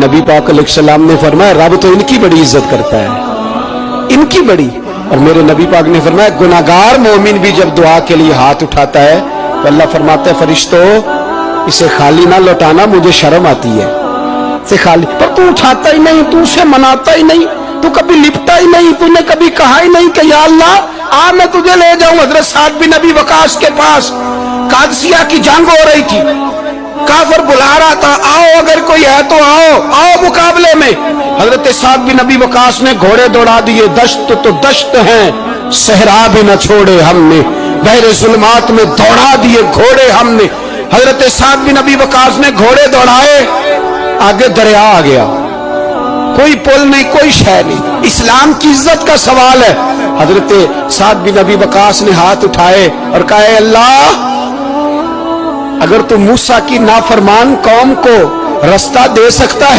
नबी पाक अलैहिस्सलाम ने फरमाया रब तो इनकी बड़ी इज्जत करता है, इनकी बड़ी। और मेरे नबी पाक ने फरमाया गुनाहगार मोमिन भी जब दुआ के लिए हाथ उठाता है तो अल्लाह फरमाता है फरिश्तों इसे खाली ना लौटाना, मुझे शर्म आती है से खाली। पर तू उठाता ही नहीं, तू उसे मनाता ही नहीं, तू कभी लिपटा ही नहीं, तूने कभी कहा ही नहीं कि या अल्लाह आ मैं तुझे ले जाऊं। हजरत साद बिन नबी वकास के पास कादसिया की जंग हो रही थी, काफिर बुला रहा था आओ अगर कोई है तो आओ, आओ मुकाबले में। हजरत साद बिन नबी वकास ने घोड़े दौड़ा दिए, दश्त तो दश्त हैं सहरा भी न छोड़े हमने, गहरे जुल्मात में दौड़ा दिए घोड़े हमने। हजरत साद बिन नबी वकास ने घोड़े दौड़ाए, आगे दरिया आ गया, कोई पुल नहीं कोई शय नहीं, इस्लाम की इज्जत का सवाल है। हजरत साद बिन नबी वकास ने हाथ उठाए और कहा अल्लाह अगर तू मूसा की नाफरमान कौम को रास्ता दे सकता है